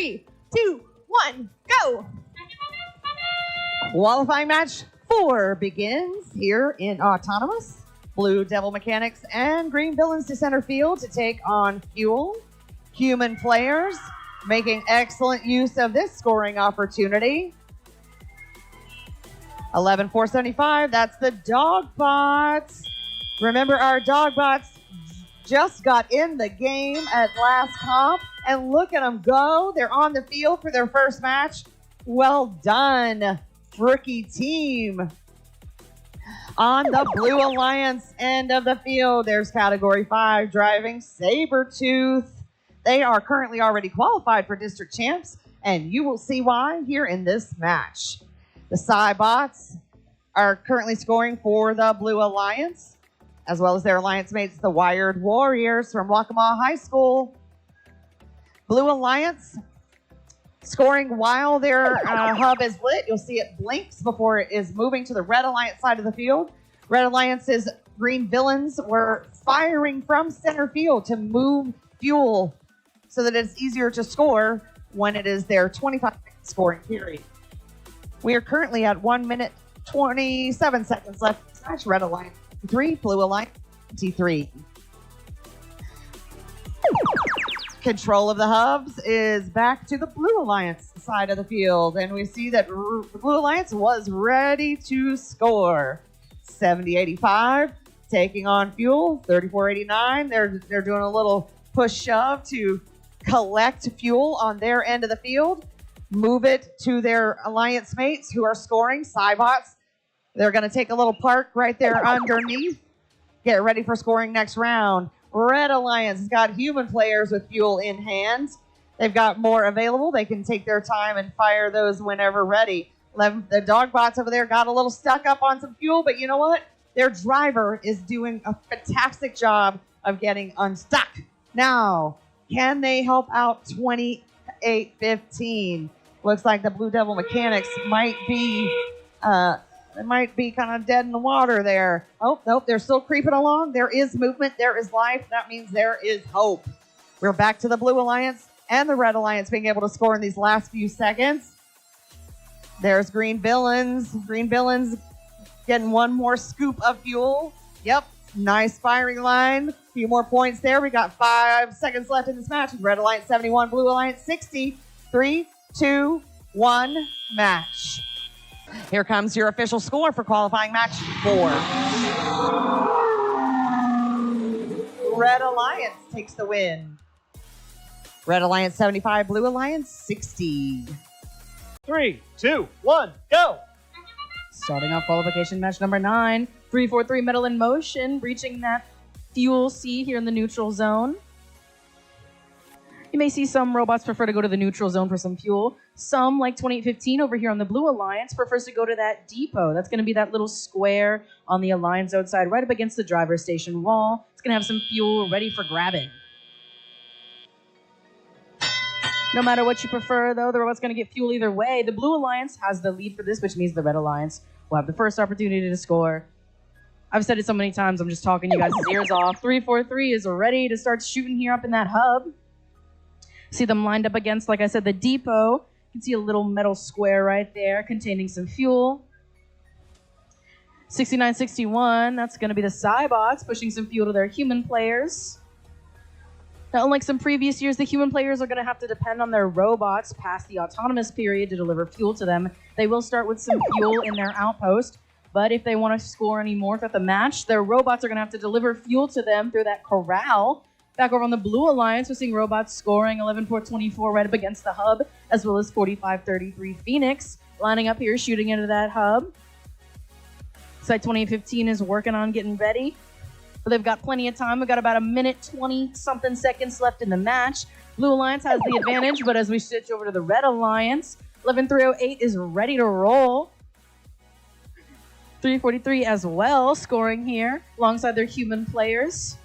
3, 2, 1, go. Qualifying match 4 begins here in Autonomous. Blue Devil Mechanics and Green Villains to center field to take on Fuel. Human players making excellent use of this scoring opportunity. 11,475, that's the dog bots. Remember, our dog bots just got in the game at last comp, and look at them go. They're on the field for their first match. Well done, rookie team. On the Blue Alliance end of the field, there's Category 5 driving Sabretooth. They are currently already qualified for District Champs, and you will see why here in this match. The Cybots are currently scoring for the Blue Alliance, as well as their alliance mates, the Wired Warriors from Waccamaw High School. Blue Alliance scoring while their hub is lit. You'll see it blinks before it is moving to the Red Alliance side of the field. Red Alliance's Green Villains were firing from center field to move Fuel so that it's easier to score when it is their 25 scoring period. We are currently at 1 minute 27 seconds left. Red Alliance 3, Blue Alliance 23. Control of the hubs is back to the Blue Alliance side of the field, and we see that the Blue Alliance was ready to score. 70-85, taking on Fuel. 34-89. They're doing a little push shove to collect Fuel on their end of the field, move it to their alliance mates who are scoring. Cybots, they're going to take a little park right there underneath. Get ready for scoring next round. Red Alliance has got human players with Fuel in hand. They've got more available. They can take their time and fire those whenever ready. The dog bots over there got a little stuck up on some Fuel, but you know what? Their driver is doing a fantastic job of getting unstuck. Now, can they help out 28-15? Looks like the Blue Devil Mechanics might be kind of dead in the water there. Oh, nope, they're still creeping along. There is movement. There is life. That means there is hope. We're back to the Blue Alliance and the Red Alliance being able to score in these last few seconds. There's Green Villains. Green Villains getting one more scoop of Fuel. Yep, nice firing line. A few more points there. We got 5 seconds left in this match. Red Alliance 71, Blue Alliance 60. 3, 2, 1, match. Here comes your official score for qualifying match 4. Red Alliance takes the win. Red Alliance 75, Blue Alliance 60. 3, 2, 1, go! Starting off qualification match number 9. 343 Metal in Motion, reaching that Fuel C here in the neutral zone. You may see some robots prefer to go to the neutral zone for some fuel. Some, like 2815 over here on the Blue Alliance, prefers to go to that depot. That's going to be that little square on the Alliance outside, right up against the driver's station wall. It's going to have some fuel ready for grabbing. No matter what you prefer, though, the robot's going to get fuel either way. The Blue Alliance has the lead for this, which means the Red Alliance will have the first opportunity to score. I've said it so many times, I'm just talking you guys' ears off. 343 is ready to start shooting here up in that hub. See them lined up against, like I said, the depot. You can see a little metal square right there containing some fuel. 6961, that's going to be the Cybots pushing some fuel to their human players. Now, unlike some previous years, the human players are going to have to depend on their robots past the autonomous period to deliver fuel to them. They will start with some fuel in their outpost, but if they want to score any more throughout the match, their robots are going to have to deliver fuel to them through that corral. Back over on the Blue Alliance, we're seeing robots scoring 11,424 right up against the hub, as well as 4533 Phoenix lining up here, shooting into that hub. Site 2815 is working on getting ready, but they've got plenty of time. We've got about 1 minute, 20-something seconds left in the match. Blue Alliance has the advantage, but as we switch over to the Red Alliance, 11308 is ready to roll. 343 as well, scoring here alongside their human players.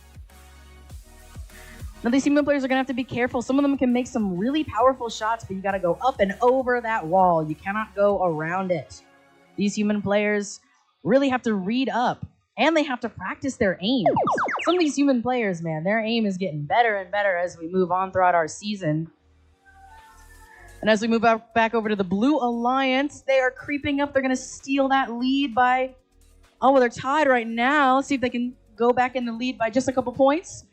Now, these human players are going to have to be careful. Some of them can make some really powerful shots, but you got to go up and over that wall. You cannot go around it. These human players really have to read up, and they have to practice their aim. Some of these human players, man, their aim is getting better and better as we move on throughout our season. And as we move back over to the Blue Alliance, they are creeping up. They're going to steal that lead by... Oh, well, they're tied right now. Let's see if they can go back in the lead by just a couple points.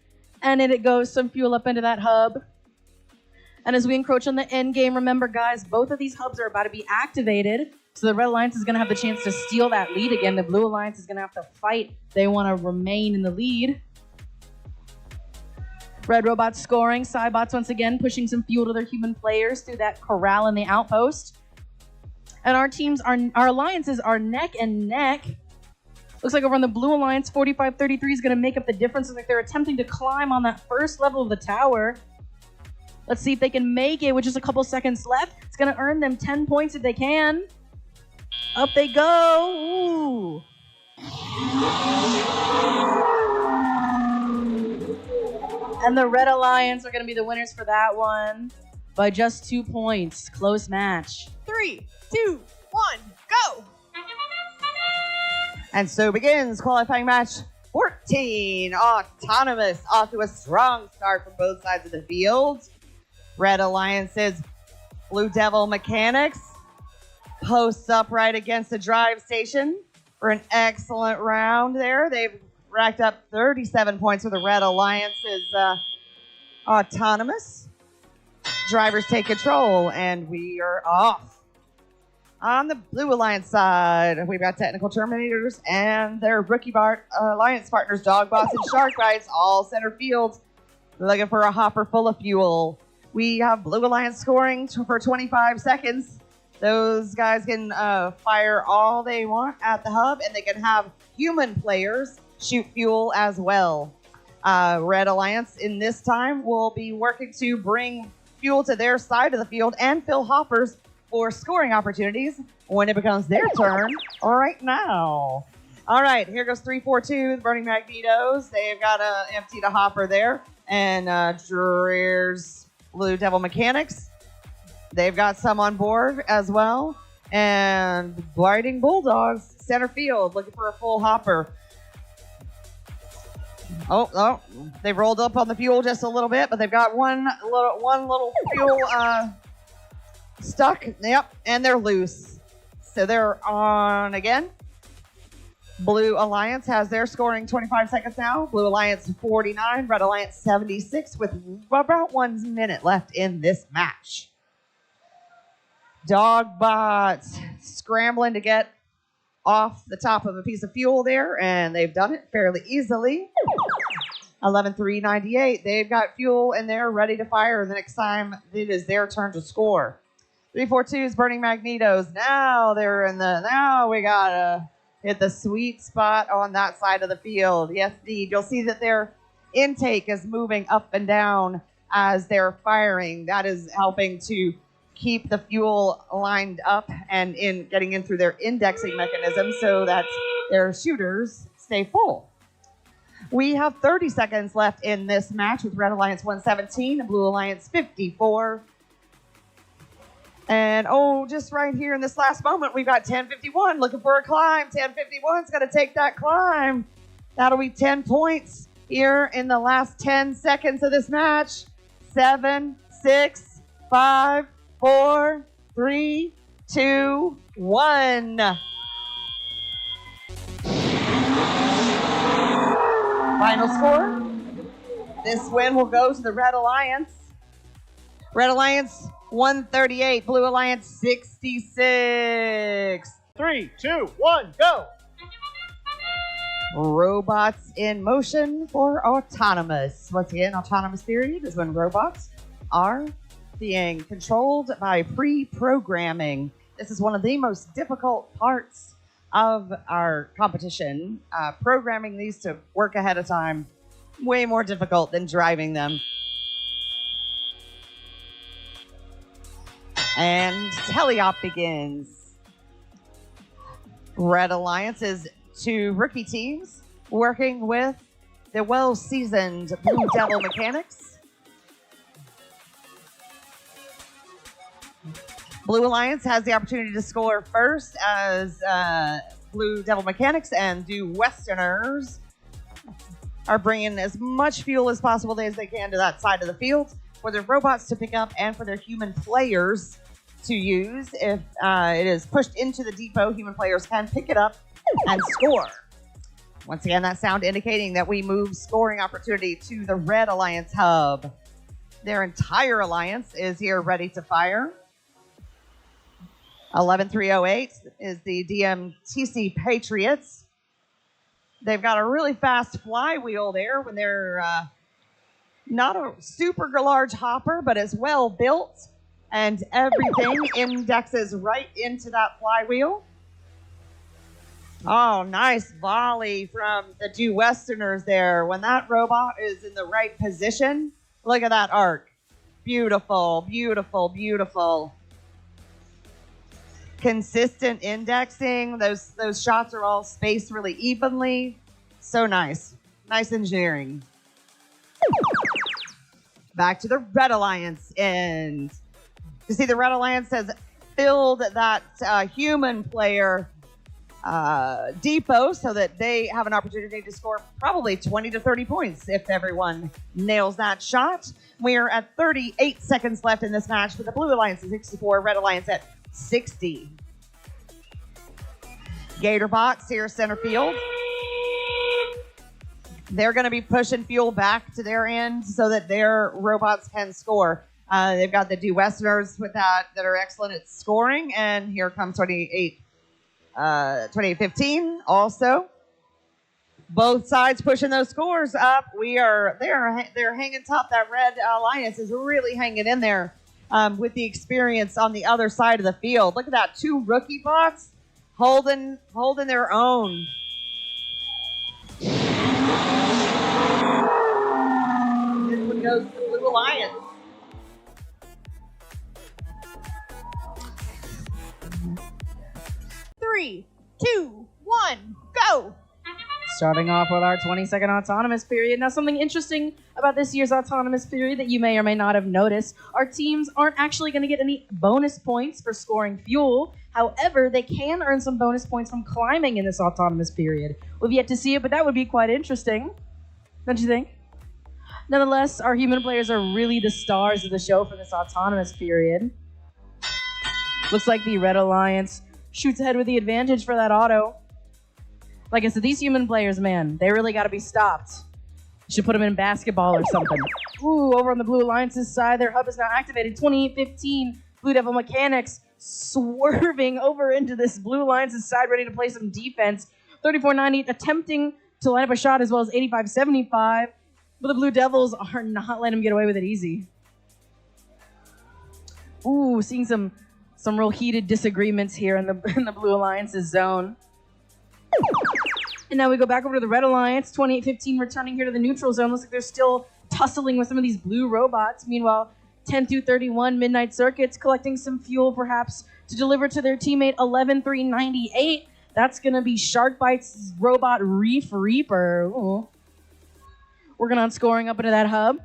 And then it goes some fuel up into that hub. And as we encroach on the end game, remember, guys, both of these hubs are about to be activated. So the Red Alliance is going to have the chance to steal that lead again. The Blue Alliance is going to have to fight. They want to remain in the lead. Red Robots scoring. Cybots once again pushing some fuel to their human players through that corral in the outpost. And our alliances are neck and neck. Looks like over on the Blue Alliance, 45-33 is going to make up the difference. It's like they're attempting to climb on that first level of the tower. Let's see if they can make it with just a couple seconds left. It's going to earn them 10 points if they can. Up they go. Ooh. And the Red Alliance are going to be the winners for that one by just 2 points. Close match. 3, 2, 1, go! And so begins qualifying match 14. Autonomous off to a strong start from both sides of the field. Red Alliance's Blue Devil Mechanics posts up right against the drive station for an excellent round there. They've racked up 37 points for the Red Alliance's Autonomous. Drivers take control, and we are off. On the Blue Alliance side, we've got Technical Terminators and their Rookie Alliance partners, Dogbots and Shark Bites, all center field, looking for a hopper full of fuel. We have Blue Alliance scoring for 25 seconds. Those guys can fire all they want at the hub, and they can have human players shoot fuel as well. Red Alliance in this time will be working to bring fuel to their side of the field and fill hoppers for scoring opportunities when it becomes their turn right now. All right, here goes 3-4-2, the Burning Magnetos. They've got to empty the hopper there. And Dreer's Blue Devil Mechanics, they've got some on board as well. And Biting Bulldogs, center field, looking for a full hopper. Oh, they rolled up on the fuel just a little bit, but they've got one little fuel stuck. Yep, and they're loose. So they're on again. Blue Alliance has their scoring 25 seconds now. Blue Alliance 49, Red Alliance 76 with about 1 minute left in this match. Dogbots scrambling to get off the top of a piece of fuel there, and they've done it fairly easily. 11-3-98. They've got fuel and they're ready to fire the next time it is their turn to score. 3-4-2's Burning Magnetos. Now we gotta hit the sweet spot on that side of the field. Yes, indeed. You'll see that their intake is moving up and down as they're firing. That is helping to keep the fuel lined up and getting in through their indexing mechanism so that their shooters stay full. We have 30 seconds left in this match with Red Alliance 117 and Blue Alliance 54. And just right here in this last moment, we've got 1051 looking for a climb. 1051's going to take that climb. That'll be 10 points here in the last 10 seconds of this match. 7, 6, 5, 4, 3, 2, 1. Final score. This win will go to the Red Alliance. Red Alliance 138, Blue Alliance 66. 3, 2, 1, go! Robots in motion for autonomous. Once again, autonomous period is when robots are being controlled by pre-programming. This is one of the most difficult parts of our competition. Programming these to work ahead of time, way more difficult than driving them. And Heliop begins. Red Alliance's 2 rookie teams working with the well-seasoned Blue Devil Mechanics. Blue Alliance has the opportunity to score first as Blue Devil Mechanics and Do Westerners are bringing as much fuel as possible as they can to that side of the field for their robots to pick up and for their human players to use. If it is pushed into the depot, human players can pick it up and score. Once again, that sound indicating that we move scoring opportunity to the Red Alliance hub. Their entire alliance is here ready to fire. 11308 is the DMTC Patriots. They've got a really fast flywheel there when they're not a super large hopper, but is well built, and everything indexes right into that flywheel. Oh, nice volley from the due Westerners there. When that robot is in the right position, look at that arc. Beautiful, beautiful, beautiful. Consistent indexing. Those shots are all spaced really evenly. So nice. Nice engineering. Back to the Red Alliance end. You see the Red Alliance has filled that human player depot so that they have an opportunity to score probably 20 to 30 points if everyone nails that shot. We're at 38 seconds left in this match with the Blue Alliance at 64, Red Alliance at 60. Gator bots here center field. They're going to be pushing fuel back to their end so that their robots can score. They've got the due Westerners with that are excellent at scoring, and here comes 28-15 also. Both sides pushing those scores up. They're hanging top. That Red Alliance is really hanging in there with the experience on the other side of the field. Look at that, 2 rookie bots holding their own. This one goes to the Blue Alliance. Three, 2, 1, go! Starting off with our 20-second autonomous period. Now, something interesting about this year's autonomous period that you may or may not have noticed, our teams aren't actually going to get any bonus points for scoring fuel. However, they can earn some bonus points from climbing in this autonomous period. We've yet to see it, but that would be quite interesting. Don't you think? Nonetheless, our human players are really the stars of the show for this autonomous period. Looks like the Red Alliance shoots ahead with the advantage for that auto. Like I said, these human players, man, they really got to be stopped. You should put them in basketball or something. Ooh, over on the Blue Alliance's side, their hub is now activated. 28-15, Blue Devil Mechanics swerving over into this Blue Alliance's side, ready to play some defense. 34-90, attempting to line up a shot, as well as 85-75. But the Blue Devils are not letting them get away with it easy. Ooh, seeing some real heated disagreements here in the Blue Alliance's zone. And now we go back over to the Red Alliance, 28-15 returning here to the neutral zone. Looks like they're still tussling with some of these blue robots. Meanwhile, 10-31 Midnight Circuits collecting some fuel perhaps to deliver to their teammate 11-398. That's going to be Sharkbite's robot Reef Reaper. Ooh. Working on scoring up into that hub.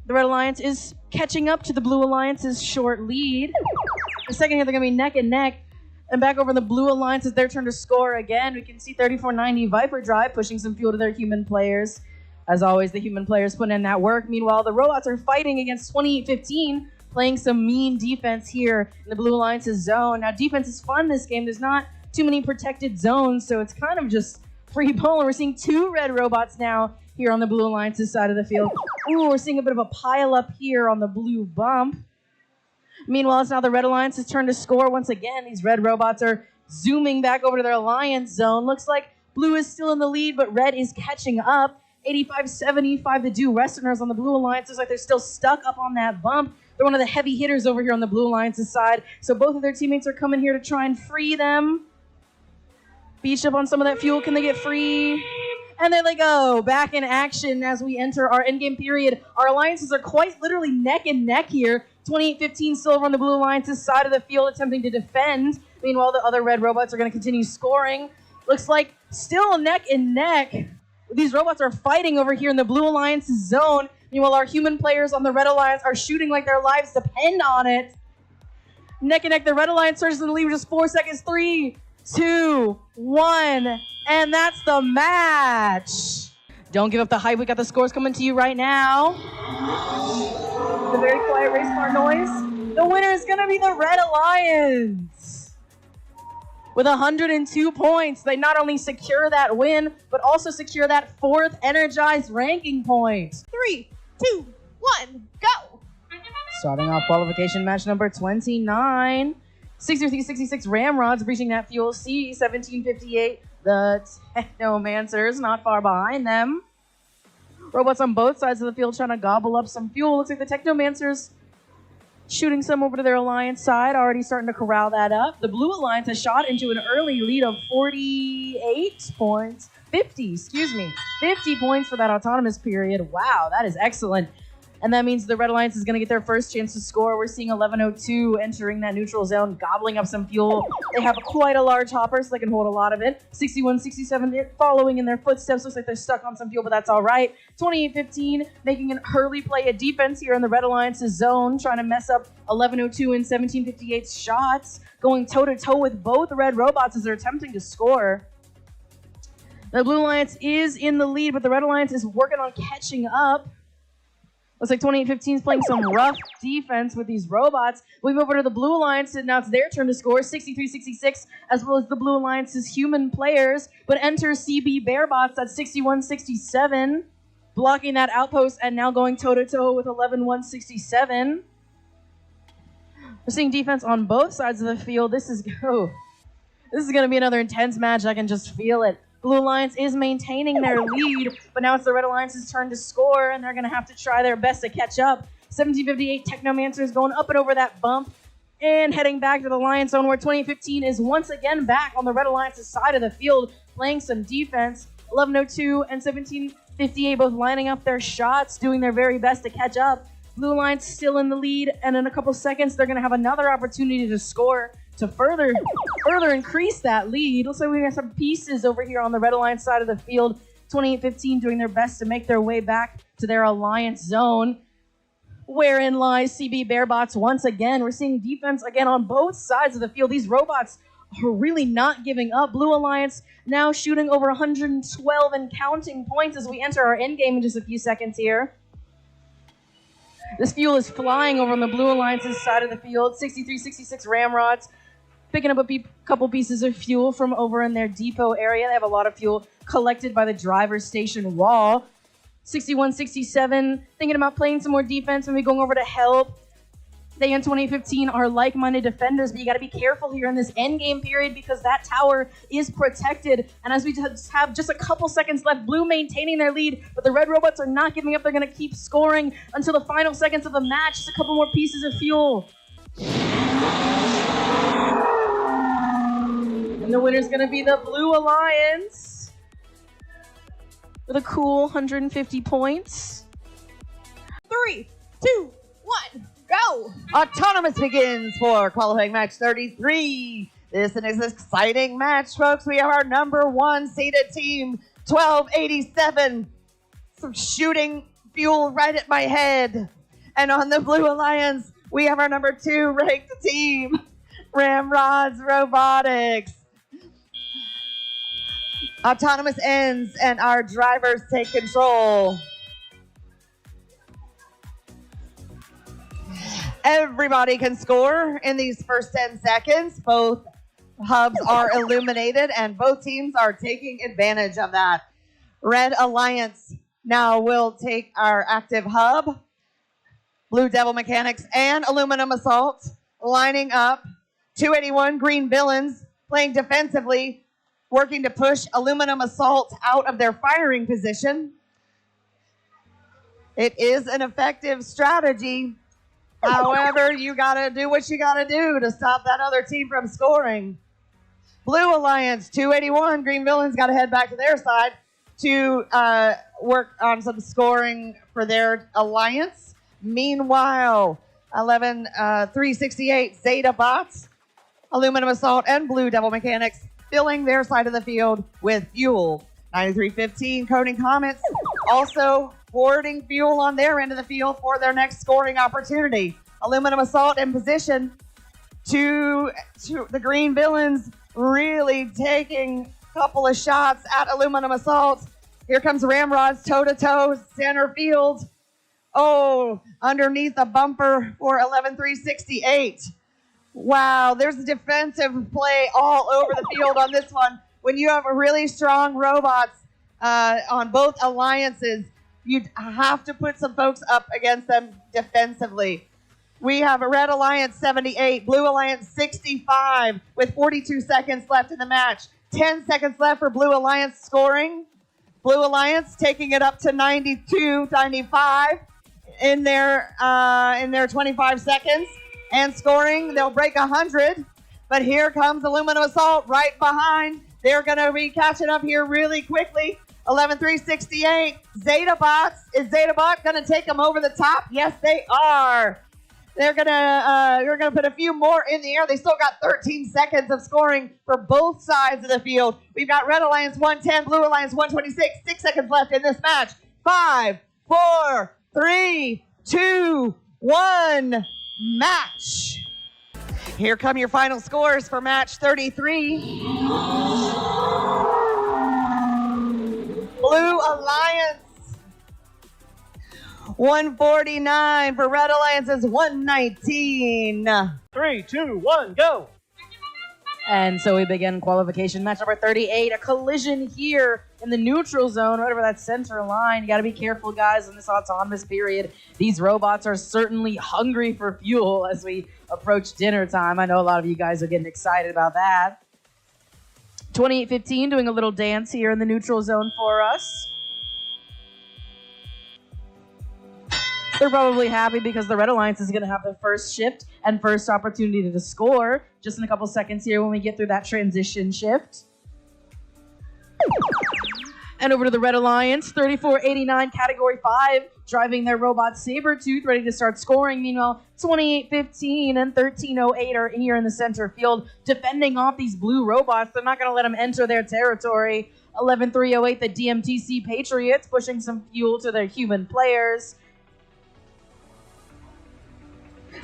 The Red Alliance is catching up to the Blue Alliance's short lead. In a second here, they're going to be neck and neck. And back over in the Blue Alliance, it's their turn to score again. We can see 34-90 Viper Drive pushing some fuel to their human players. As always, the human players putting in that work. Meanwhile, the robots are fighting against 28-15, playing some mean defense here in the Blue Alliance's zone. Now, defense is fun this game. There's not too many protected zones, so it's kind of just free ball. And we're seeing 2 red robots now here on the Blue Alliance's side of the field. Ooh, we're seeing a bit of a pile up here on the blue bump. Meanwhile, it's now the Red Alliance's turn to score once again. These red robots are zooming back over to their alliance zone. Looks like blue is still in the lead, but red is catching up. 85-75 the due Westerners on the Blue Alliance. Looks like they're still stuck up on that bump. They're one of the heavy hitters over here on the Blue Alliance's side. So both of their teammates are coming here to try and free them. Beach up on some of that fuel. Can they get free? And there they go, back in action as we enter our endgame period. Our alliances are quite literally neck and neck here. 28-15 still over on the Blue Alliance's side of the field, attempting to defend. Meanwhile, the other red robots are going to continue scoring. Looks like still neck and neck. These robots are fighting over here in the Blue Alliance's zone. Meanwhile, our human players on the Red Alliance are shooting like their lives depend on it. Neck and neck, the Red Alliance surges in the lead with just 4 seconds. 3, 2, 1, and that's the match. Don't give up the hype. We got the scores coming to you right now. The very quiet race car noise. The winner is going to be the Red Alliance. With 102 points, they not only secure that win, but also secure that 4th energized ranking point. 3, 2, 1, go! Starting off qualification match number 29. 6366 Ramrods breaching that fuel. C 1758. The Technomancers not far behind them. Robots on both sides of the field trying to gobble up some fuel. Looks like the Technomancers shooting some over to their Alliance side, already starting to corral that up. The Blue Alliance has shot into an early lead of 48 points. 50 points for that autonomous period. Wow, that is excellent. And that means the Red Alliance is going to get their first chance to score. We're seeing 1102 entering that neutral zone, gobbling up some fuel. They have quite a large hopper, so they can hold a lot of it. 6167 following in their footsteps. Looks like they're stuck on some fuel, but that's all right. 2815 making an early play of defense here in the Red Alliance's zone, trying to mess up 1102 and 1758's shots, going toe-to-toe with both red robots as they're attempting to score. The Blue Alliance is in the lead, but the Red Alliance is working on catching up. Looks like 2815 is playing some rough defense with these robots. We move over to the Blue Alliance, and now it's their turn to score. 6366, as well as the Blue Alliance's human players. But enter CB Bearbots at 6167, blocking that outpost and now going toe-to-toe with 11167. We're seeing defense on both sides of the field. This is going to be another intense match. I can just feel it. Blue Alliance is maintaining their lead, but now it's the Red Alliance's turn to score, and they're going to have to try their best to catch up. 1758 Technomancers going up and over that bump and heading back to the Alliance zone, where 2015 is once again back on the Red Alliance's side of the field, playing some defense. 1102 and 1758 both lining up their shots, doing their very best to catch up. Blue Alliance still in the lead, and in a couple seconds, they're going to have another opportunity to score to further increase that lead. Looks like we got some pieces over here on the Red Alliance side of the field. 2815 doing their best to make their way back to their Alliance zone, wherein lies CB Bearbots once again. We're seeing defense again on both sides of the field. These robots are really not giving up. Blue Alliance now shooting over 112 and counting points as we enter our endgame in just a few seconds here. This fuel is flying over on the Blue Alliance's side of the field. 6366 Ramrods picking up a couple pieces of fuel from over in their depot area. They have a lot of fuel collected by the driver's station wall. 6167 thinking about playing some more defense, maybe going over to help. They in 2015 are like-minded defenders, but you got to be careful here in this endgame period because that tower is protected. And as we have just a couple seconds left, Blue maintaining their lead, but the Red Robots are not giving up. They're going to keep scoring until the final seconds of the match. Just a couple more pieces of fuel. And the winner's going to be the Blue Alliance with a cool 150 points. 3, 2, 1, go! Autonomous begins for qualifying match 33. This is an exciting match, folks. We have our number 1 seeded team, 1287. Some shooting fuel right at my head. And on the Blue Alliance, we have our number 2 ranked team, Ramrods Robotics. Autonomous ends and our drivers take control. Everybody can score in these first 10 seconds. Both hubs are illuminated and both teams are taking advantage of that. Red Alliance now will take our active hub. Blue Devil Mechanics and Aluminum Assault lining up. 281 Green Villains playing defensively, working to push Aluminum Assault out of their firing position. It is an effective strategy. However, you gotta do what you gotta do to stop that other team from scoring. Blue Alliance, 281. Green Villains gotta head back to their side to work on some scoring for their alliance. Meanwhile, 368 Zeta Bots, Aluminum Assault, and Blue Devil Mechanics filling their side of the field with fuel. 9315 Coding Comets also hoarding fuel on their end of the field for their next scoring opportunity. Aluminum Assault in position to the Green Villains really taking a couple of shots at Aluminum Assault. Here comes Ramrods toe-to-toe, center field. Oh, underneath the bumper for 11-368. Wow, there's defensive play all over the field on this one. When you have a really strong robots on both alliances, you have to put some folks up against them defensively. We have a Red Alliance 78, Blue Alliance 65 with 42 seconds left in the match. 10 seconds left for Blue Alliance scoring. Blue Alliance taking it up to 92, 95 in their 25 seconds and scoring. They'll break 100, but here comes Aluminum Assault right behind. They're going to be catching up here really quickly. 11-368. Zetabots. Is Zetabot going to take them over the top? Yes, they are. They're gonna put a few more in the air. They still got 13 seconds of scoring for both sides of the field. We've got Red Alliance 110, Blue Alliance 126. 6 seconds left in this match. 5, 4, 3, 2, 1. Match. Here come your final scores for match 33. Blue Alliance 149 for Red Alliance is 119. 3, 2, 1, go. And so we begin qualification match number 38. A collision here in the neutral zone, right over that center line. You got to be careful, guys, in this autonomous period. These robots are certainly hungry for fuel as we approach dinner time. I know a lot of you guys are getting excited about that. 28-15 doing a little dance here in the neutral zone for us. They're probably happy because the Red Alliance is going to have the first shift and first opportunity to score just in a couple seconds here when we get through that transition shift. And over to the Red Alliance, 34-89, Category 5, driving their robot Sabretooth, ready to start scoring. Meanwhile, 28-15 and 13-08 are here in the center field, defending off these blue robots. They're not going to let them enter their territory. 11-308, the DMTC Patriots, pushing some fuel to their human players.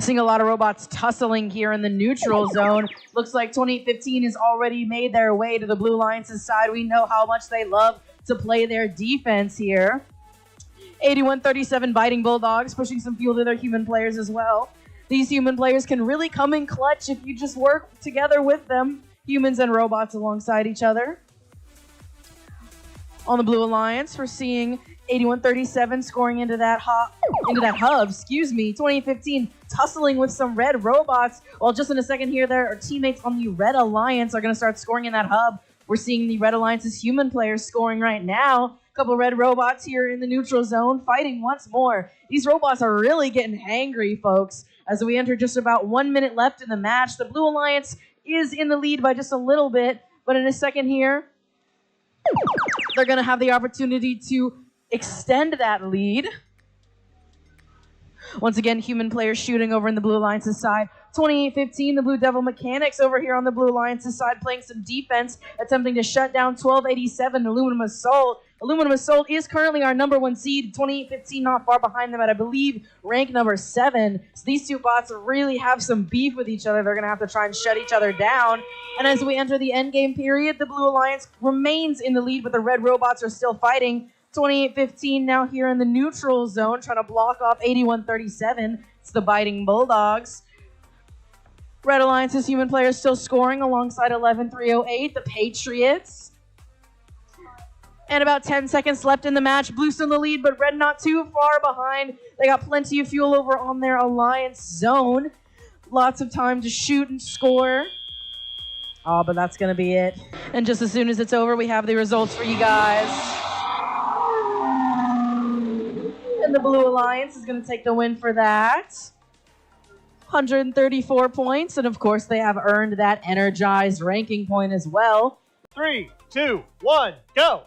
Seeing a lot of robots tussling here in the neutral zone. Looks like 28-15 has already made their way to the Blue Alliance's side. We know how much they love to play their defense here. 81-37 Biting Bulldogs, pushing some fuel to their human players as well. These human players can really come in clutch if you just work together with them. Humans and robots alongside each other. On the Blue Alliance, we're seeing 81-37 scoring into that hub, 2015 tussling with some red robots. Well, just in a second here, their teammates on the Red Alliance are going to start scoring in that hub. We're seeing the Red Alliance's human players scoring right now. A couple red robots here in the neutral zone fighting once more. These robots are really getting hangry, folks. As we enter just about 1 minute left in the match, the Blue Alliance is in the lead by just a little bit, but in a second here, they're going to have the opportunity to extend that lead. Once again, human players shooting over in the Blue Alliance's side. 28-15, the Blue Devil Mechanics over here on the Blue Alliance's side playing some defense, attempting to shut down 1287 Aluminum Assault. Aluminum Assault is currently our number 1 seed. 28-15 not far behind them at, I believe, rank number 7. So these two bots really have some beef with each other. They're going to have to try and shut each other down. And as we enter the endgame period, the Blue Alliance remains in the lead, but the red robots are still fighting. 28-15 now here in the neutral zone, trying to block off 81-37. It's the Biting Bulldogs. Red Alliance's human players still scoring alongside 11-308, the Patriots. And about 10 seconds left in the match. Blue's in the lead, but Red not too far behind. They got plenty of fuel over on their Alliance zone. Lots of time to shoot and score. Oh, but that's going to be it. And just as soon as it's over, we have the results for you guys. And the Blue Alliance is going to take the win for that. 134 points, and of course they have earned that energized ranking point as well. 3, 2, 1, go.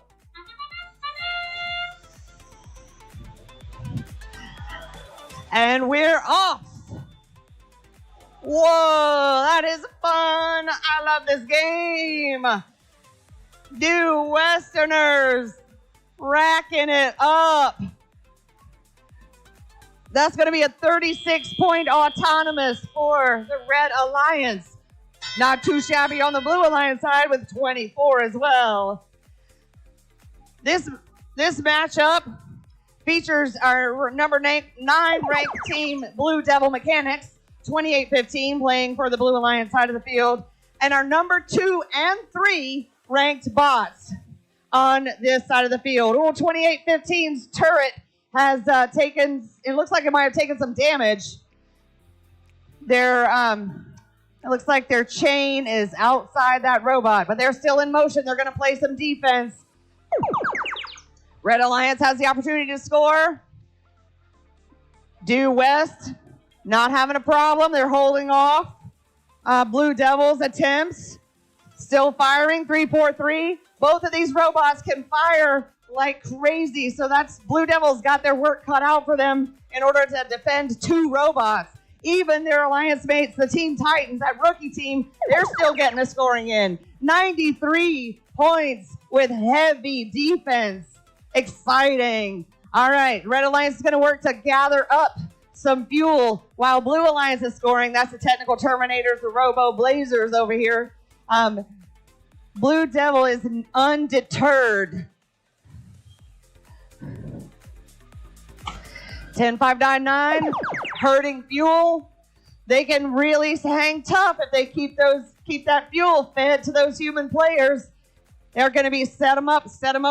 And we're off. Whoa, that is fun. I love this game. Due Westerners racking it up. That's going to be a 36-point autonomous for the Red Alliance. Not too shabby on the Blue Alliance side with 24 as well. This matchup features our number 9 ranked team, Blue Devil Mechanics, 28-15, playing for the Blue Alliance side of the field, and our number 2 and 3 ranked bots on this side of the field. 28-15's turret has taken, it looks like it might have taken some damage. It looks like their chain is outside that robot, but they're still in motion. They're going to play some defense. Red Alliance has the opportunity to score. Due West not having a problem. They're holding off. Blue Devils attempts. Still firing. 3-4-3. Both of these robots can fire like crazy. So that's Blue Devils got their work cut out for them in order to defend 2 robots. Even their alliance mates, the Team Titans, that rookie team, they're still getting a scoring in. 93 points with heavy defense. Exciting. All right, Red Alliance is going to work to gather up some fuel while Blue Alliance is scoring. That's the Technical Terminators, the Robo Blazers over here. Blue Devil is undeterred. 10-5-9-9, hurting fuel. They can really hang tough if they keep that fuel fed to those human players. They're going to be set them up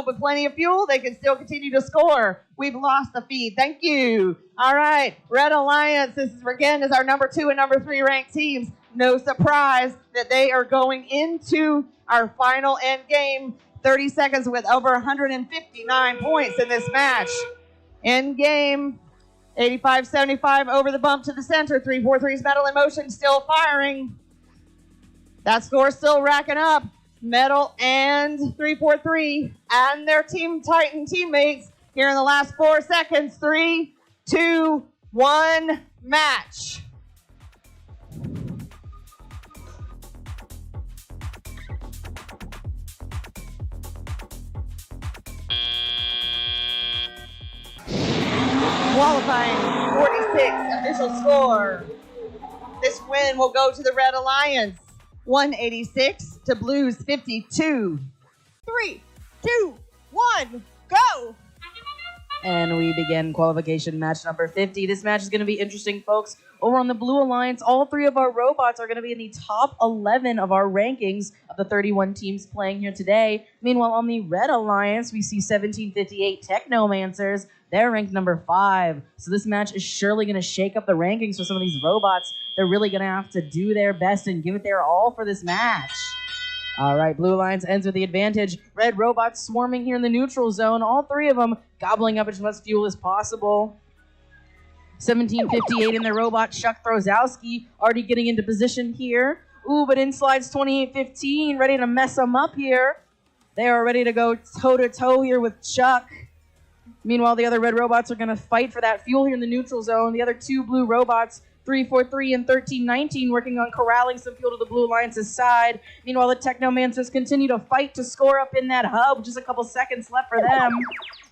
with plenty of fuel. They can still continue to score. We've lost the feed. Thank you. All right, Red Alliance, this is again is our number 2 and number 3 ranked teams. No surprise that they are going into our final end game. 30 seconds with over 159 points in this match. End game. 85-75 over the bump to the center. 3-4-3's Metal in motion, still firing. That score still racking up. Metal and 3-4-3 and their Team Titan teammates here in the last 4 seconds. 3, 2, 1, match. Qualifying 46 official score. This win will go to the Red Alliance. 186 to Blues 52. 3, 2, 1, go! And we begin qualification match number 50. This match is going to be interesting, folks. Over on the Blue Alliance, all 3 of our robots are going to be in the top 11 of our rankings of the 31 teams playing here today. Meanwhile, on the Red Alliance, we see 1758 Technomancers. They're ranked number 5. So this match is surely going to shake up the rankings for some of these robots. They're really going to have to do their best and give it their all for this match. All right, Blue Alliance ends with the advantage. Red robots swarming here in the neutral zone. All 3 of them gobbling up as much fuel as possible. 1758 in the robot, Chuck Throzowski already getting into position here. Ooh, but in slides 2815, ready to mess them up here. They are ready to go toe-to-toe here with Chuck. Meanwhile, the other red robots are going to fight for that fuel here in the neutral zone. The other 2 blue robots, 343 and 1319, working on corralling some fuel to the Blue Alliance's side. Meanwhile, the Technomancers continue to fight to score up in that hub. Just a couple seconds left for them.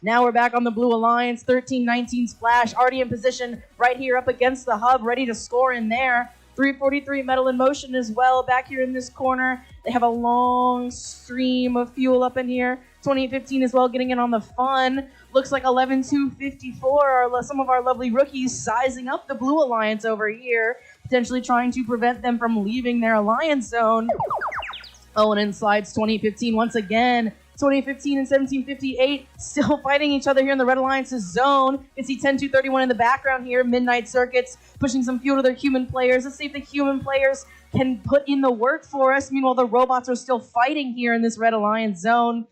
Now we're back on the Blue Alliance. 1319 Splash already in position right here up against the hub, ready to score in there. 343 Metal in motion as well back here in this corner. They have a long stream of fuel up in here. 2815 as well getting in on the fun. Looks like 11254 are some of our lovely rookies sizing up the Blue Alliance over here, potentially trying to prevent them from leaving their alliance zone. Oh, and in slides 2015 once again. 2015 and 1758 still fighting each other here in the Red Alliance's zone. You can see 10231 in the background here. Midnight Circuits pushing some fuel to their human players. Let's see if the human players can put in the work for us. Meanwhile, the robots are still fighting here in this Red Alliance zone.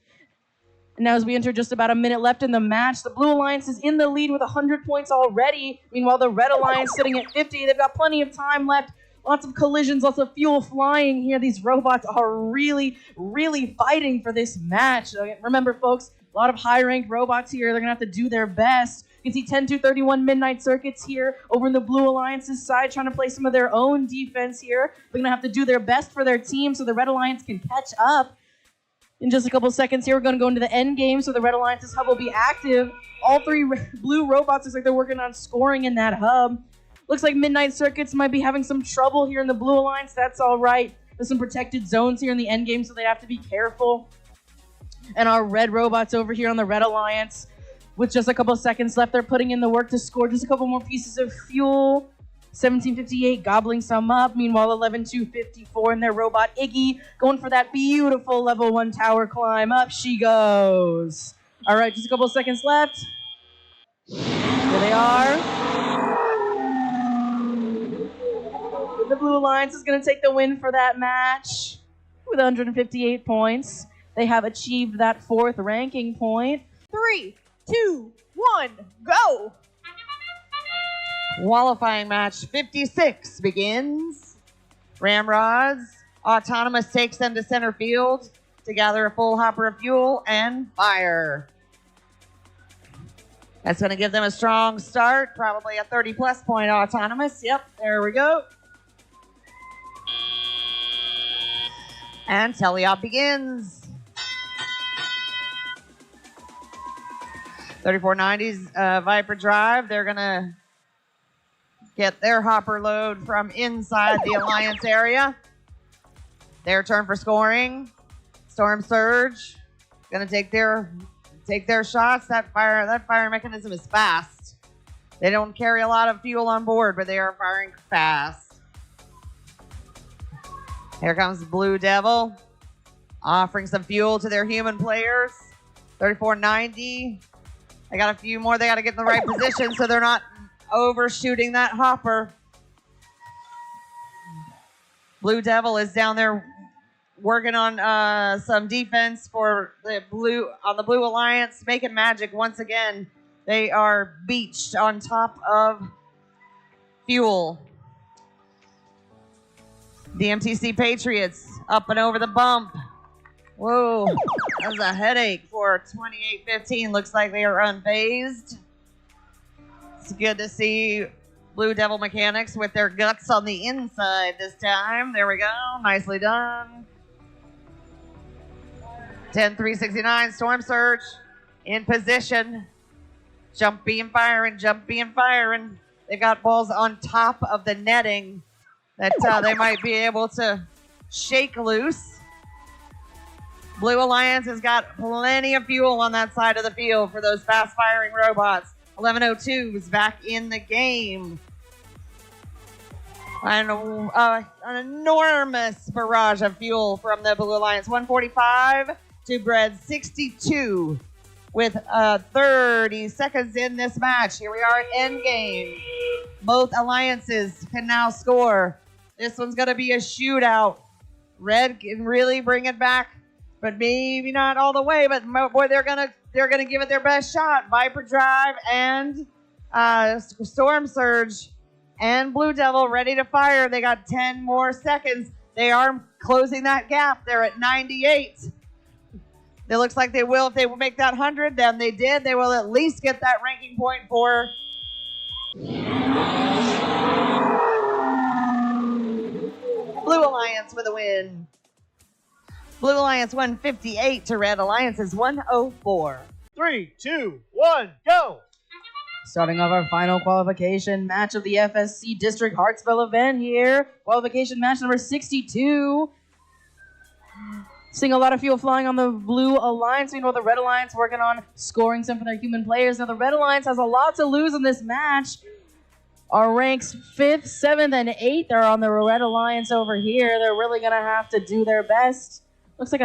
And now as we enter just about a minute left in the match, the Blue Alliance is in the lead with 100 points already. Meanwhile, the Red Alliance sitting at 50. They've got plenty of time left. Lots of collisions, lots of fuel flying here. These robots are really, really fighting for this match. Remember, folks, a lot of high-ranked robots here. They're going to have to do their best. You can see 10231 Midnight Circuits here over in the Blue Alliance's side trying to play some of their own defense here. They're going to have to do their best for their team so the Red Alliance can catch up. In just a couple seconds here, we're going to go into the end game, so the Red Alliance's hub will be active. All 3 blue robots looks like they're working on scoring in that hub. Looks like Midnight Circuits might be having some trouble here in the Blue Alliance. That's all right. There's some protected zones here in the end game, so they have to be careful. And our red robots over here on the Red Alliance, With just a couple seconds left, they're putting in the work to score just a couple more pieces of fuel. 1758 gobbling some up. Meanwhile, 11254 and their robot Iggy going for that beautiful level 1 tower climb. Up she goes. All right, just a couple seconds left. Here they are. The Blue Alliance is going to take the win for that match with 158 points. They have achieved that 4th ranking point. 3, 2, 1, go! Qualifying match 56 begins. Ramrods, Autonomous takes them to center field to gather a full hopper of fuel and fire. That's going to give them a strong start, probably a 30-plus point Autonomous. Yep, there we go. And teleop begins. 3490's Viper Drive. They're going to get their hopper load from inside the Alliance area. Their turn for scoring. Storm Surge going to take their shots. That fire mechanism is fast. They don't carry a lot of fuel on board, but they are firing fast. Here comes Blue Devil, offering some fuel to their human players. 3490. They got a few more. They got to get in the right position so they're not overshooting that hopper. Blue Devil is down there working on some defense for the Blue Alliance, making magic once again. They are beached on top of fuel. The MTC Patriots up and over the bump. Whoa, that was a headache for 2815. Looks like they are unfazed. It's good to see Blue Devil Mechanics with their guts on the inside this time. There we go. Nicely done. 10-369, Storm Surge in position. Jumpy and firing, jumpy and firing. They've got balls on top of the netting that they might be able to shake loose. Blue Alliance has got plenty of fuel on that side of the field for those fast-firing robots. 1102 is back in the game. An enormous barrage of fuel from the Blue Alliance. 145 to Bread 62 with 30 seconds in this match. Here we are at endgame. Both alliances can now score. This one's going to be a shootout. Red can really bring it back, but maybe not all the way. But boy, they're gonna give it their best shot. Viper Drive and Storm Surge and Blue Devil ready to fire. They got 10 more seconds. They are closing that gap. They're at 98. It looks like they will. If they will make that 100, then they did. They will at least get that ranking point for Blue Alliance with a win. Blue Alliance 158 to Red Alliance's 104. 3, 2, 1, go! Starting off our final qualification match of the FSC District Hartsville event here. Qualification match number 62. Seeing a lot of fuel flying on the Blue Alliance. Meanwhile, the Red Alliance working on scoring some for their human players. Now, the Red Alliance has a lot to lose in this match. Our ranks 5th, 7th, and 8th are on the Red Alliance over here. They're really going to have to do their best. Looks like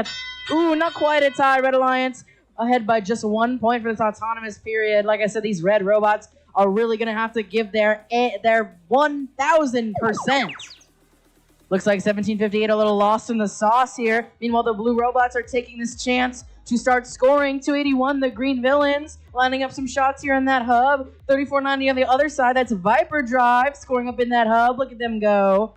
not quite a tie. Red Alliance ahead by just 1 point for this autonomous period. Like I said, these red robots are really going to have to give their 1,000%. Looks like 1758 a little lost in the sauce here. Meanwhile, the blue robots are taking this chance to start scoring. 281, the green villains, lining up some shots here in that hub. 3490 on the other side. That's Viper Drive scoring up in that hub. Look at them go.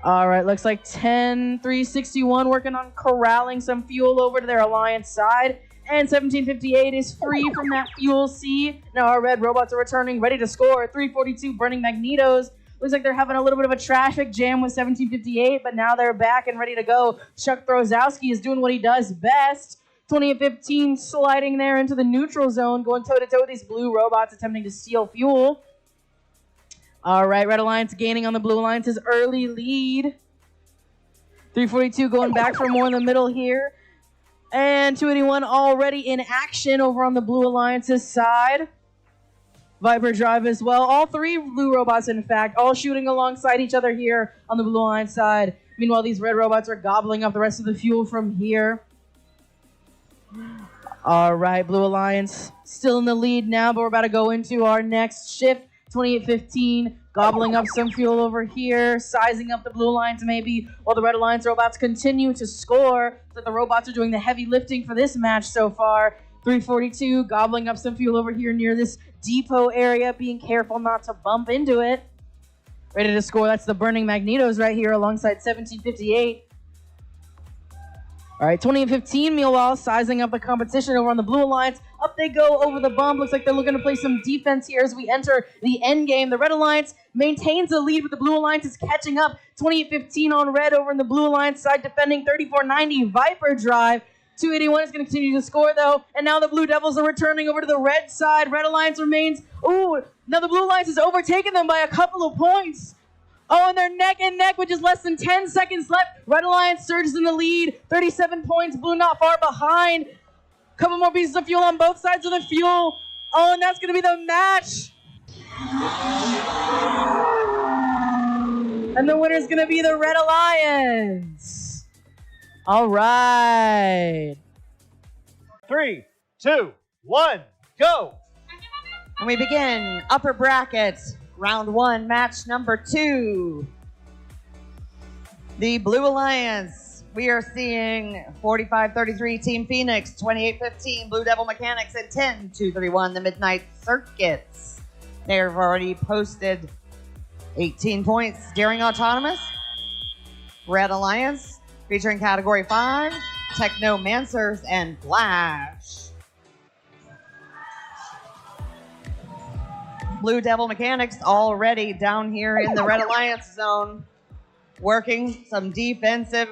All right, looks like 10-361 working on corralling some fuel over to their Alliance side. And 1758 is free from that fuel sea. Now our red robots are returning, ready to score. 342 burning magnetos. Looks like they're having a little bit of a traffic jam with 1758, but now they're back and ready to go. Chuck Throzowski is doing what he does best. 2815 sliding there into the neutral zone, going toe-to-toe with these blue robots attempting to steal fuel. All right, Red Alliance gaining on the Blue Alliance's early lead. 342 going back for more in the middle here. And 281 already in action over on the Blue Alliance's side. Viper Drive as well. All three blue robots, in fact, all shooting alongside each other here on the Blue Alliance side. Meanwhile, these red robots are gobbling up the rest of the fuel from here. All right, Blue Alliance still in the lead now, but we're about to go into our next shift. 2815, gobbling up some fuel over here, sizing up the Blue Alliance maybe, while the Red Alliance robots continue to score. So the robots are doing the heavy lifting for this match so far. 342, gobbling up some fuel over here near this depot area, being careful not to bump into it. Ready to score, that's the Burning Magnetos right here alongside 1758. All right, 2815, meanwhile, sizing up the competition over on the Blue Alliance. Up they go over the bump. Looks like they're looking to play some defense here as we enter the end game. The Red Alliance maintains the lead, but the Blue Alliance is catching up. 2815 on red over in the Blue Alliance side, defending 3490 Viper Drive. 281 is going to continue to score, though. And now the Blue Devils are returning over to the red side. Red Alliance remains. Ooh, now the Blue Alliance has overtaken them by a couple of points. Oh, and they're neck and neck with just less than 10 seconds left. Red Alliance surges in the lead. 37 points. Blue not far behind. Couple more pieces of fuel on both sides of the fuel. Oh, and that's going to be the match. And the winner is going to be the Red Alliance. All right. 3, 2, 1, go! And we begin upper bracket, round 1, match number 2. The Blue Alliance, we are seeing 45-33 Team Phoenix, 28-15 Blue Devil Mechanics, and 10-231 the Midnight Circuits. They've already posted 18 points during Autonomous. Red Alliance, featuring Category 5, Technomancers, and Flash. Blue Devil Mechanics already down here in the Red Alliance zone, working some defensive,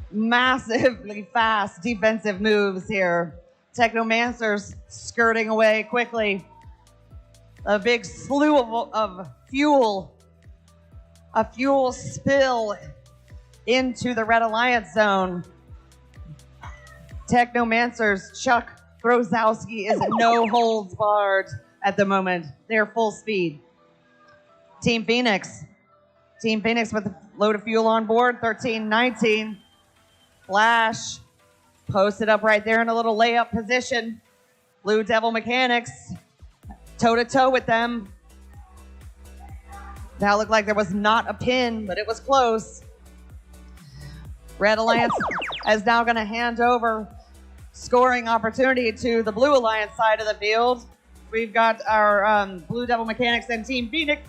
massively fast defensive moves here. Technomancers skirting away quickly. A big slew of fuel, a fuel spill into the Red Alliance zone. Technomancers, Chuck Grozowski is no holds barred at the moment. They're full speed. Team Phoenix with a load of fuel on board, 13-19. Flash posted up right there in a little layup position. Blue Devil Mechanics toe-to-toe with them. That looked like there was not a pin, but it was close. Red Alliance is now going to hand over scoring opportunity to the Blue Alliance side of the field. We've got our Blue Devil Mechanics and Team Phoenix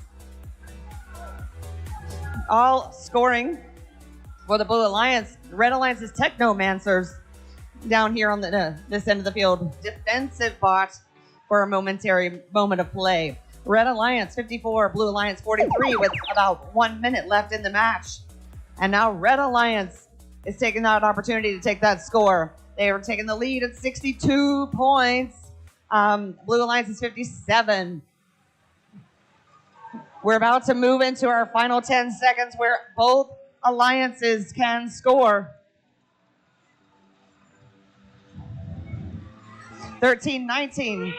all scoring for the Blue Alliance. Red Alliance's Technomancers down here on this end of the field. Defensive bot for a momentary moment of play. Red Alliance 54, Blue Alliance 43 with about 1 minute left in the match. And now Red Alliance is taking that opportunity to take that score. They are taking the lead at 62 points. Blue Alliance is 57. We're about to move into our final 10 seconds where both alliances can score. 13-19.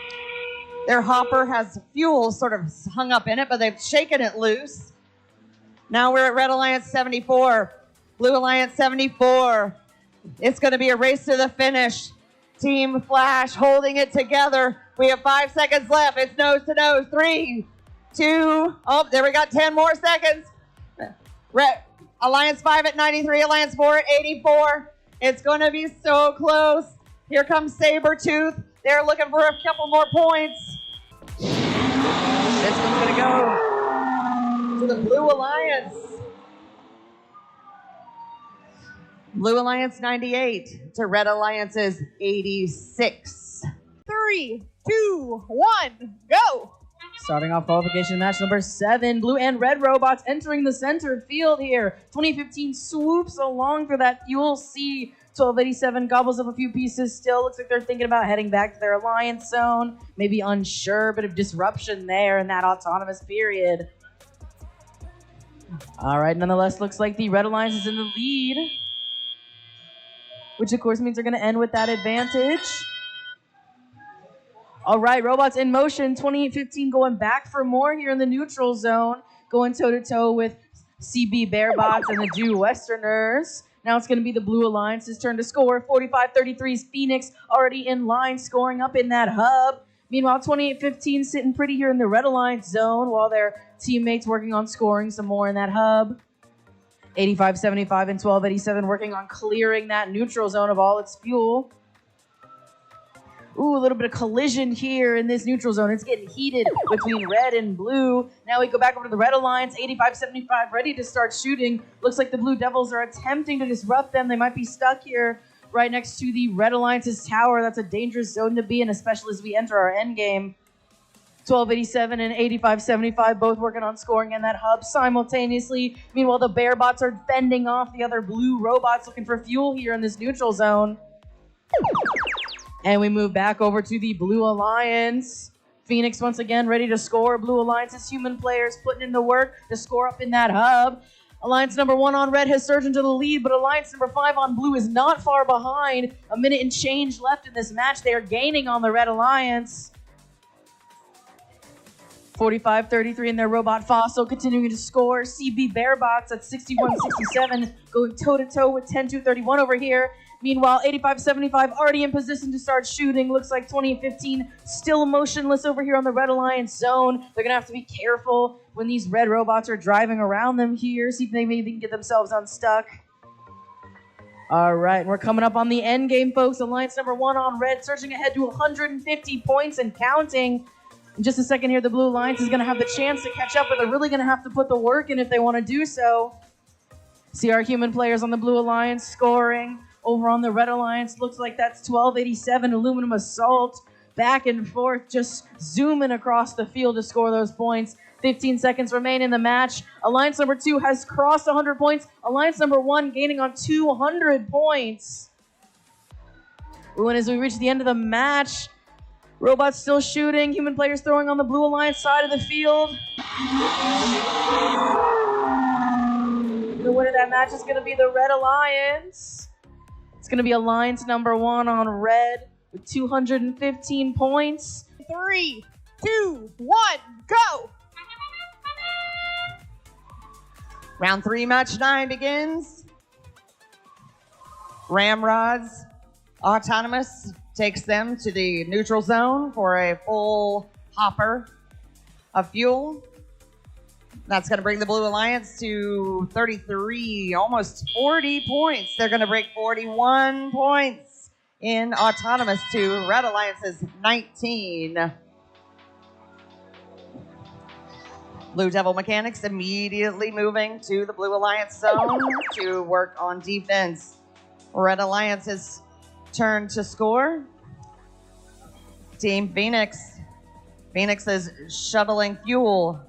Their hopper has fuel sort of hung up in it, but they've shaken it loose. Now we're at Red Alliance 74. Blue Alliance 74. It's going to be a race to the finish. Team Flash holding it together. We have 5 seconds left. It's nose to nose. 3, 2. Oh, there we got 10 more seconds. Alliance 5 at 93. Alliance 4 at 84. It's going to be so close. Here comes Sabretooth. They're looking for a couple more points. This one's going to go to the Blue Alliance. Blue Alliance 98 to Red Alliance's 86. 3, 2, 1, go! Starting off qualification match number 7, blue and red robots entering the center field here. 2015 swoops along for that fuel C. 1287 gobbles up a few pieces still. Looks like they're thinking about heading back to their alliance zone. Maybe unsure, bit of disruption there in that autonomous period. All right, nonetheless, looks like the Red Alliance is in the lead. which of course means they're going to end with that advantage. All right, robots in motion. 28-15 going back for more here in the neutral zone, going toe-to-toe with CB Bearbots and the Dew Westerners. Now it's going to be the Blue Alliance's turn to score. 45-33's Phoenix already in line, scoring up in that hub. Meanwhile, 28-15 sitting pretty here in the Red Alliance zone while their teammates working on scoring some more in that hub. 85-75 and 12-87 working on clearing that neutral zone of all its fuel. Ooh, a little bit of collision here in this neutral zone. It's getting heated between red and blue. Now we go back over to the Red Alliance, 85-75, ready to start shooting. Looks like the Blue Devils are attempting to disrupt them. They might be stuck here right next to the Red Alliance's tower. That's a dangerous zone to be in, especially as we enter our end game. 12-87 and 85-75 both working on scoring in that hub simultaneously. Meanwhile, the Bearbots are fending off the other blue robots looking for fuel here in this neutral zone. And we move back over to the Blue Alliance. Phoenix once again ready to score. Blue Alliance's human players putting in the work to score up in that hub. Alliance number 1 on red has surged into the lead, but Alliance number 5 on blue is not far behind. A minute and change left in this match. They are gaining on the Red Alliance. 45-33 in their robot Fossil continuing to score. CB Bearbots at 61-67 going toe-to-toe with 10-2-31 over here. Meanwhile, 85-75 already in position to start shooting. Looks like 28-15 still motionless over here on the Red Alliance zone. They're going to have to be careful when these red robots are driving around them here. See if they maybe can get themselves unstuck. All right, we're coming up on the end game, folks. Alliance number 1 on red, surging ahead to 150 points and counting. In just a second here, the Blue Alliance is going to have the chance to catch up, but they're really going to have to put the work in if they want to do so. See our human players on the Blue Alliance scoring. Over on the Red Alliance, looks like that's 12-87 Aluminum Assault. Back and forth, just zooming across the field to score those points. 15 seconds remain in the match. Alliance number 2 has crossed 100 points. Alliance number 1 gaining on 200 points. Ooh, and as we reach the end of the match, robots still shooting, human players throwing on the Blue Alliance side of the field. The winner of that match is going to be the Red Alliance. It's going to be Alliance number 1 on red with 215 points. 3, 2, 1, go! Round 3, match 9 begins. Ramrods Autonomous takes them to the neutral zone for a full hopper of fuel. That's going to bring the Blue Alliance to 33, almost 40 points. They're going to break 41 points in Autonomous to Red Alliance's 19. Blue Devil Mechanics immediately moving to the Blue Alliance zone to work on defense. Red Alliance's turn to score. Team Phoenix. Phoenix is shuttling fuel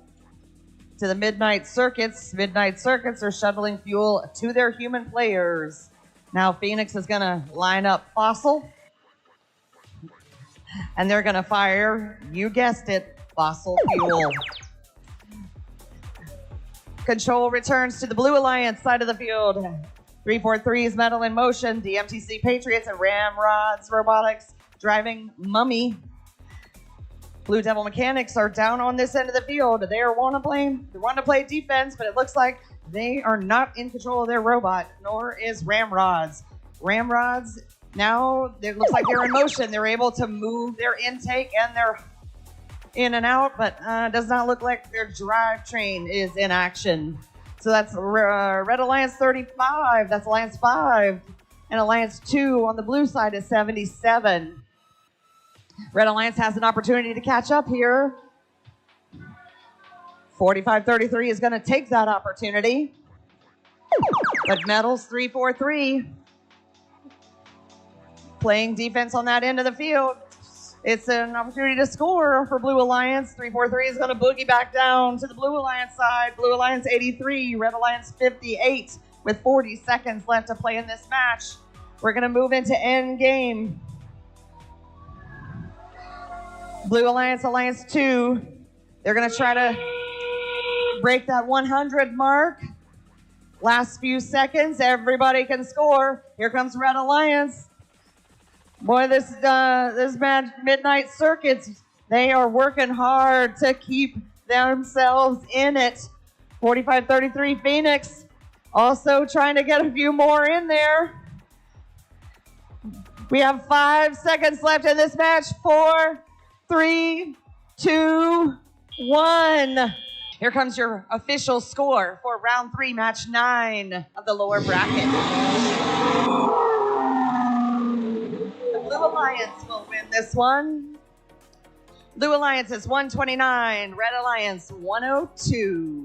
to the Midnight Circuits. Midnight Circuits are shuttling fuel to their human players. Now Phoenix is going to line up Fossil. And they're going to fire, you guessed it, fossil fuel. Control returns to the Blue Alliance side of the field. 343's Metal in Motion, DMTC Patriots and Ramrods Robotics driving Mummy. Blue Devil Mechanics are down on this end of the field. They want to play defense, but it looks like they are not in control of their robot, nor is Ramrods. Ramrods, now it looks like they're in motion. They're able to move their intake and their in and out, but does not look like their drivetrain is in action. So that's Red Alliance 35. That's Alliance 5. And Alliance 2 on the blue side is 77. Red Alliance has an opportunity to catch up here. 45-33 is going to take that opportunity. But Metals 343 playing defense on that end of the field. It's an opportunity to score for Blue Alliance. 343 is going to boogie back down to the Blue Alliance side. Blue Alliance 83, Red Alliance 58 with 40 seconds left to play in this match. We're going to move into end game. Blue Alliance, Alliance 2. They're going to try to break that 100 mark. Last few seconds, everybody can score. Here comes Red Alliance. Boy, this match, Midnight Circuits, they are working hard to keep themselves in it. 45-33 Phoenix also trying to get a few more in there. We have 5 seconds left in this match. 4, 3, 2, 1. Here comes your official score for round 3, match 9 of the lower bracket. The Blue Alliance will win this one. Blue Alliance is 129, Red Alliance 102.